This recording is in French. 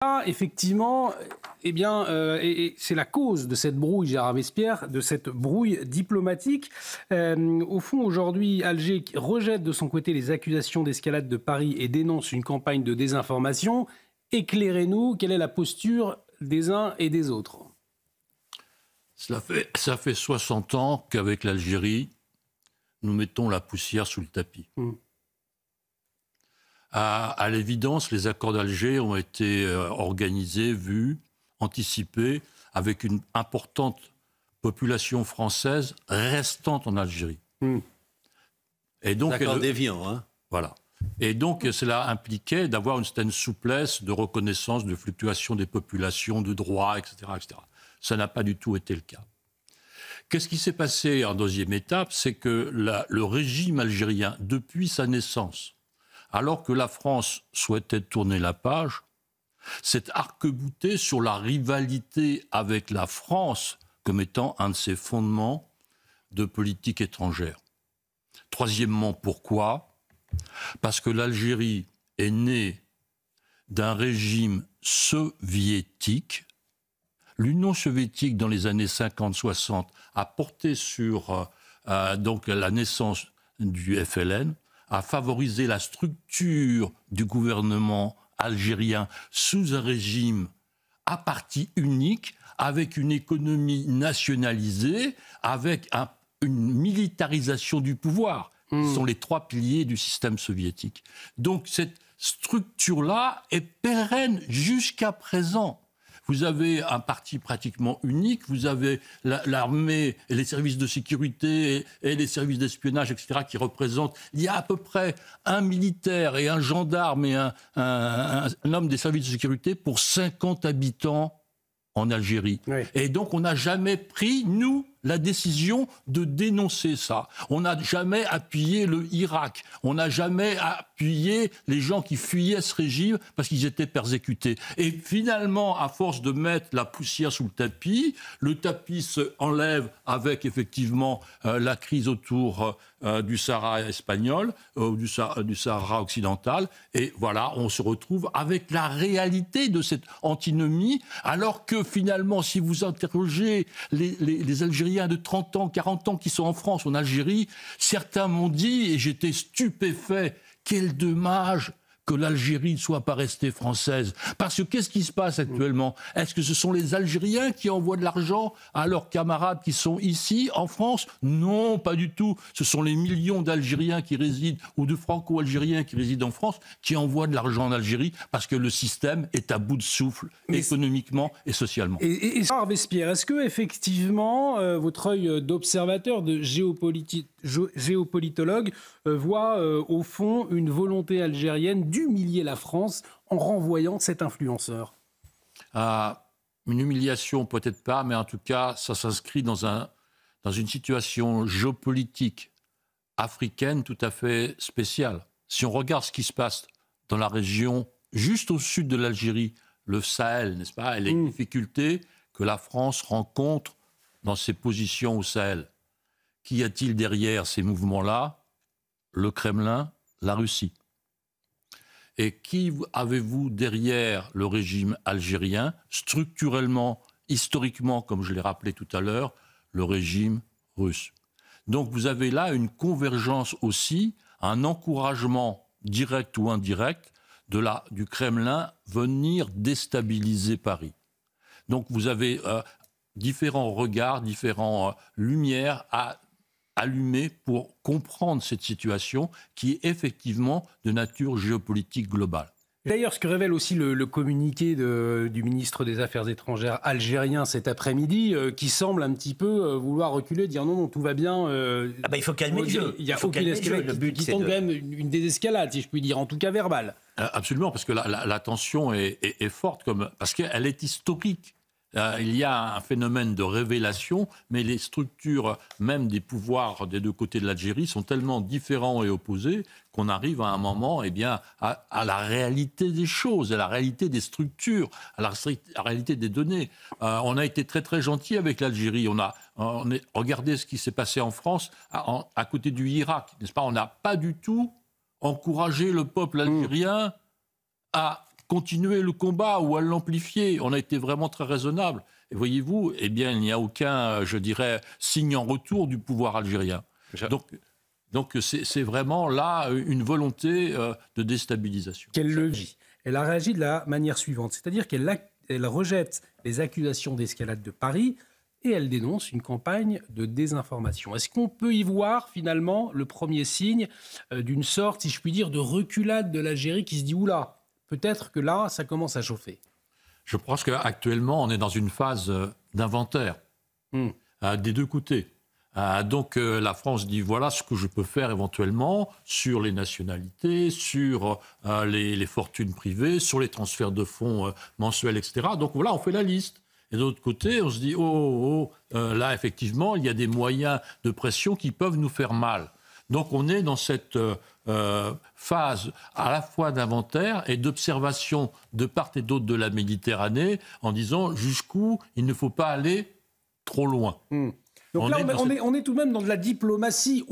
Ah, effectivement, eh bien, et c'est la cause de cette brouille, Gérard Vespierre, de cette brouille diplomatique. Au fond, aujourd'hui, Alger rejette de son côté les accusations d'escalade de Paris et dénonce une campagne de désinformation. Éclairez-nous, quelle est la posture des uns et des autres? Ça fait 60 ans qu'avec l'Algérie, nous mettons la poussière sous le tapis. À l'évidence, les accords d'Alger ont été organisés, vus, anticipés, avec une importante population française restante en Algérie. Et donc, accord déviant, hein. Voilà. Et donc, cela impliquait d'avoir une certaine souplesse de reconnaissance de fluctuations des populations, de droits, etc., etc. Ça n'a pas du tout été le cas. Qu'est-ce qui s'est passé en deuxième étape? C'est que le régime algérien, depuis sa naissance, alors que la France souhaitait tourner la page, s'est arc-bouté sur la rivalité avec la France comme étant un de ses fondements de politique étrangère. Troisièmement, pourquoi? Parce que l'Algérie est née d'un régime soviétique. L'Union soviétique, dans les années 50-60, a porté sur donc la naissance du FLN, a favorisé la structure du gouvernement algérien sous un régime à parti unique, avec une économie nationalisée, avec une militarisation du pouvoir. Ce sont les trois piliers du système soviétique. Donc cette structure-là est pérenne jusqu'à présent. Vous avez un parti pratiquement unique, vous avez l'armée et les services de sécurité et les services d'espionnage, etc., qui représentent... Il y a à peu près un militaire et un gendarme et un homme des services de sécurité pour 50 habitants en Algérie. Oui. Et donc on n'a jamais pris, nous, la décision de dénoncer ça. On n'a jamais appuyé le Irak. On n'a jamais appuyé les gens qui fuyaient ce régime parce qu'ils étaient persécutés. Et finalement, à force de mettre la poussière sous le tapis se enlève avec effectivement la crise autour du Sahara espagnol, du Sahara occidental. Et voilà, on se retrouve avec la réalité de cette antinomie, alors que finalement, si vous interrogez les Algériens de 30 ans, 40 ans qui sont en France, en Algérie, certains m'ont dit, et j'étais stupéfait, quel dommage que l'Algérie ne soit pas restée française. Parce que qu'est-ce qui se passe actuellement? Est-ce que ce sont les Algériens qui envoient de l'argent à leurs camarades qui sont ici, en France? Non, pas du tout. Ce sont les millions d'Algériens qui résident, ou de Franco-Algériens qui résident en France, qui envoient de l'argent en Algérie parce que le système est à bout de souffle, économiquement et socialement. Et Gérard Vespierre, est-ce que effectivement votre œil d'observateur, de géopolitologue, voit au fond une volonté algérienne d'humilier la France en renvoyant cet influenceur? Une humiliation, peut-être pas, mais en tout cas, ça s'inscrit dans une situation géopolitique africaine tout à fait spéciale. Si on regarde ce qui se passe dans la région juste au sud de l'Algérie, le Sahel, n'est-ce pas, et les difficultés que la France rencontre dans ses positions au Sahel. Qu'y a-t-il derrière ces mouvements-là? Le Kremlin, la Russie. Et qui avez-vous derrière le régime algérien? Structurellement, historiquement, comme je l'ai rappelé tout à l'heure, le régime russe. Donc vous avez là une convergence aussi, un encouragement direct ou indirect du Kremlin venir déstabiliser Paris. Donc vous avez différents regards, différentes lumières à allumer pour comprendre cette situation qui est effectivement de nature géopolitique globale. D'ailleurs, ce que révèle aussi le communiqué du ministre des Affaires étrangères algérien cet après-midi, qui semble un petit peu vouloir reculer, dire non, tout va bien. Il faut calmer le jeu. Il faut calmer le jeu. Le but, c'est quand même une désescalade, si je puis dire, en tout cas verbale. Absolument, parce que la tension est forte, parce qu'elle est historique. Il y a un phénomène de révélation, mais les structures, même des pouvoirs des deux côtés de l'Algérie, sont tellement différents et opposés qu'on arrive à un moment à la réalité des choses, à la réalité des structures, à la réalité des données. On a été très très gentil avec l'Algérie. Regardez ce qui s'est passé en France, à côté du Irak, n'est-ce pas? On n'a pas du tout encouragé le peuple algérien à continuer le combat ou à l'amplifier. On a été vraiment très raisonnable. Et voyez-vous, eh bien, il n'y a aucun, je dirais, signe en retour du pouvoir algérien. Donc c'est vraiment là une volonté de déstabilisation. Quelle levier ? Elle a réagi de la manière suivante, c'est-à-dire qu'elle rejette les accusations d'escalade de Paris et elle dénonce une campagne de désinformation. Est-ce qu'on peut y voir finalement le premier signe d'une sorte, si je puis dire, de reculade de l'Algérie qui se dit « oula, peut-être que là, ça commence à chauffer ». Je pense qu'actuellement, on est dans une phase d'inventaire des deux côtés. Donc la France dit voilà ce que je peux faire éventuellement sur les nationalités, sur les fortunes privées, sur les transferts de fonds mensuels, etc. Donc voilà, on fait la liste. Et de l'autre côté, on se dit là effectivement, il y a des moyens de pression qui peuvent nous faire mal. Donc on est dans cette phase à la fois d'inventaire et d'observation de part et d'autre de la Méditerranée en disant jusqu'où il ne faut pas aller trop loin. Donc là, on est tout de même dans de la diplomatie